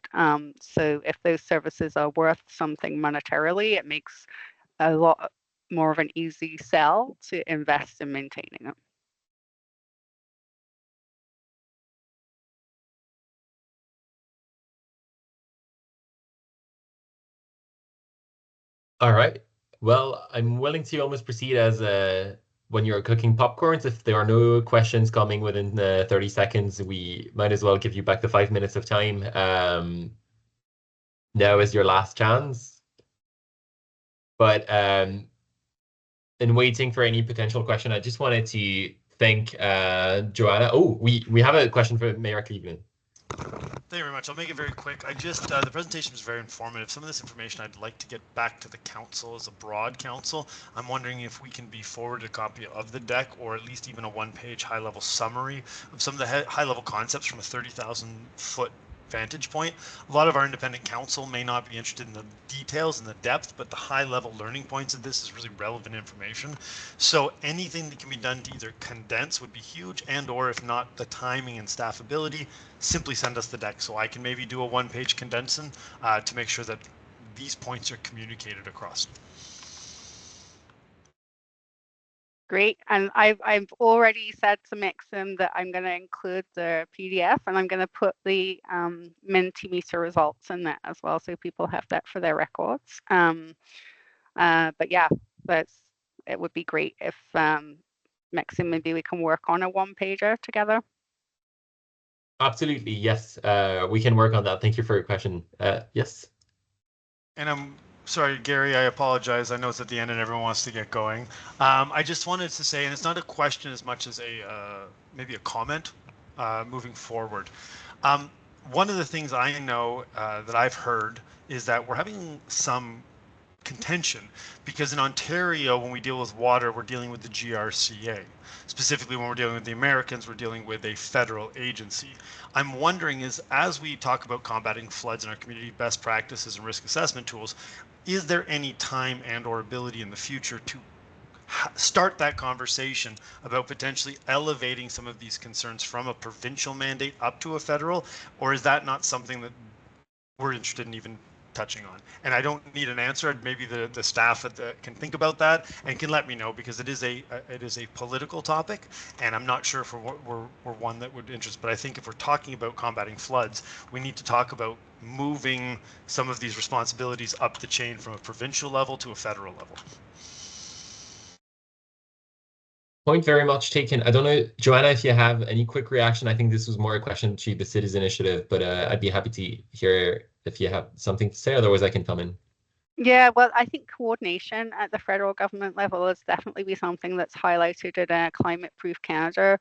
So if those services are worth something monetarily, it makes a lot more of an easy sell to invest in maintaining it. All right. Well, I'm willing to almost proceed as when you're cooking popcorns. If there are no questions coming within 30 seconds, we might as well give you back the 5 minutes of time. Now is your last chance. But in waiting for any potential question, I just wanted to thank Joanna. Oh, we have a question for Mayor Cleveland. Thank you very much. I'll make it very quick. I just, the presentation was very informative. Some of this information I'd like to get back to the council as a broad council. I'm wondering if we can be forwarded a copy of the deck, or at least even a one-page high-level summary of some of the high-level concepts from a 30,000-foot vantage point. A lot of our independent council may not be interested in the details and the depth, but the high-level learning points of this is really relevant information. So anything that can be done to either condense would be huge, and or if not the timing and staffability, simply send us the deck so I can maybe do a one-page condensing to make sure that these points are communicated across. Great, and I've already said to Maxim that I'm going to include the PDF, and I'm going to put the Mentimeter results in that as well, so people have that for their records. But yeah, it would be great if Maxim, maybe we can work on a one-pager together. Absolutely, yes. We can work on that. Thank you for your question. Yes. And I'm sorry, Gary, I apologize. I know it's at the end and everyone wants to get going. I just wanted to say, and it's not a question as much as maybe a comment moving forward. One of the things I know that I've heard is that we're having some contention because in Ontario, when we deal with water, we're dealing with the GRCA. Specifically, when we're dealing with the Americans, we're dealing with a federal agency. I'm wondering is, as we talk about combating floods in our community, best practices and risk assessment tools, is there any time and or ability in the future to start that conversation about potentially elevating some of these concerns from a provincial mandate up to a federal, or is that not something that we're interested in even touching on? And I don't need an answer. Maybe the staff can think about that and can let me know, because it is a political topic, and I'm not sure if we're one that would interest. But I think if we're talking about combating floods, we need to talk about moving some of these responsibilities up the chain from a provincial level to a federal level. Point very much taken. I don't know, Joanna, if you have any quick reaction. I think this was more a question to the Cities Initiative, but I'd be happy to hear if you have something to say. Otherwise, I can come in. Yeah, well, I think coordination at the federal government level has definitely been something that's highlighted in Climate Proof Canada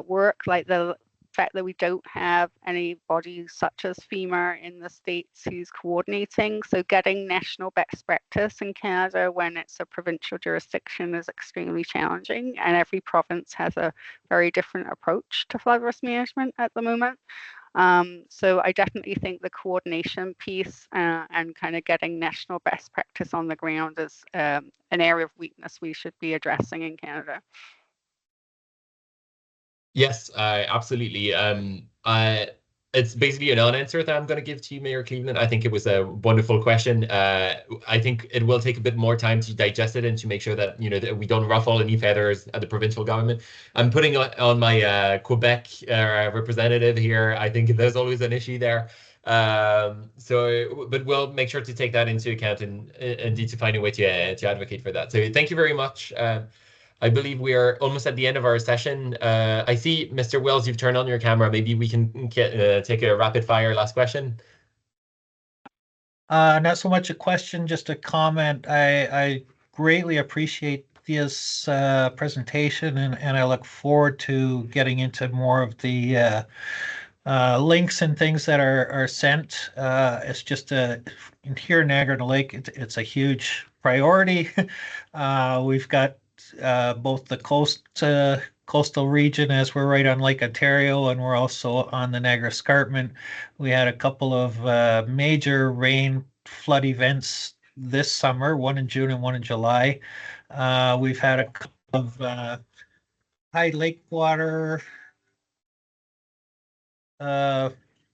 work, like the fact that we don't have any bodies such as FEMA in the States who's coordinating. So getting national best practice in Canada when it's a provincial jurisdiction is extremely challenging, and every province has a very different approach to flood risk management at the moment. So I definitely think the coordination piece and kind of getting national best practice on the ground is an area of weakness we should be addressing in Canada. Yes, absolutely. It's basically a non-answer that I'm going to give to you, Mayor Cleveland. I think it was a wonderful question. I think it will take a bit more time to digest it and to make sure that that we don't ruffle any feathers at the provincial government. I'm putting on my Quebec representative here. I think there's always an issue there. But we'll make sure to take that into account and indeed to find a way to advocate for that. So thank you very much. I believe we are almost at the end of our session. I see, Mr. Wells, you've turned on your camera. Maybe we can take a rapid fire last question. Not so much a question, just a comment. I greatly appreciate this presentation, and I look forward to getting into more of the links and things that are sent. It's just here in Niagara Lake, it's a huge priority. We've got both the coastal region, as we're right on Lake Ontario, and we're also on the Niagara Escarpment. We had a couple of major rain flood events this summer, one in June and one in July. We've had a couple of high lake water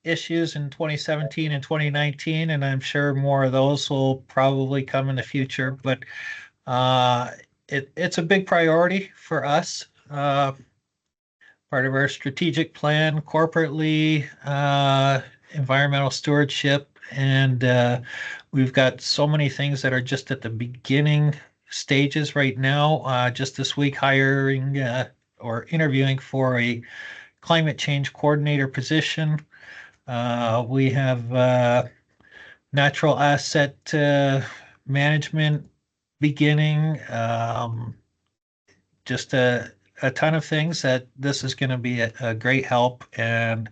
issues in 2017 and 2019, and I'm sure more of those will probably come in the future. But it's a big priority for us. Part of our strategic plan corporately, environmental stewardship, and we've got so many things that are just at the beginning stages right now. Just this week, hiring or interviewing for a climate change coordinator position. We have natural asset management beginning. Just a ton of things that this is going to be a great help, and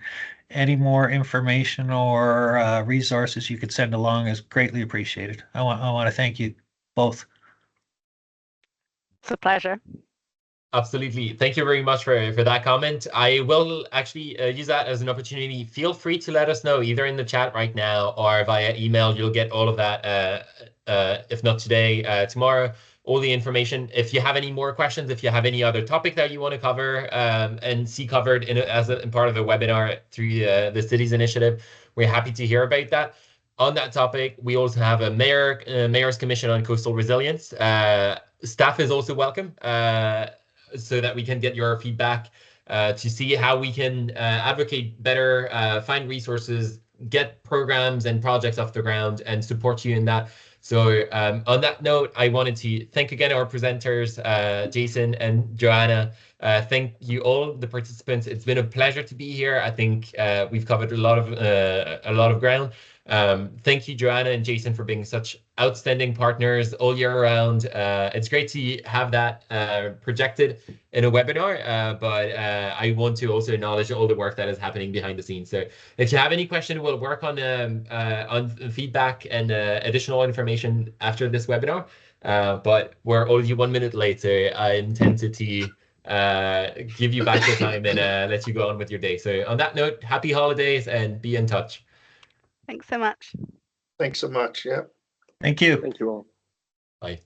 any more information or resources you could send along is greatly appreciated. I want to thank you both. It's a pleasure. Absolutely. Thank you very much for that comment. I will actually use that as an opportunity. Feel free to let us know either in the chat right now or via email. You'll get all of that, if not today, tomorrow, all the information. If you have any more questions, if you have any other topic that you want to cover and see covered in part of a webinar through the Cities Initiative, we're happy to hear about that. On that topic, we also have a Mayor's Commission on Coastal Resilience. Staff is also welcome, so that we can get your feedback to see how we can advocate better, find resources, get programs and projects off the ground, and support you in that. So on that note, I wanted to thank again our presenters, Jason and Joanna. Thank you all, the participants. It's been a pleasure to be here. I think we've covered a lot of ground. Thank you, Joanna and Jason, for being such outstanding partners all year round. It's great to have that projected in a webinar, but I want to also acknowledge all the work that is happening behind the scenes. So if you have any question, we'll work on feedback and additional information after this webinar. But we're already 1 minute late, so I intended to give you back the time and let you go on with your day. So on that note, happy holidays and be in touch. Thanks so much. Thanks so much. Yeah. Thank you. Thank you all. Bye.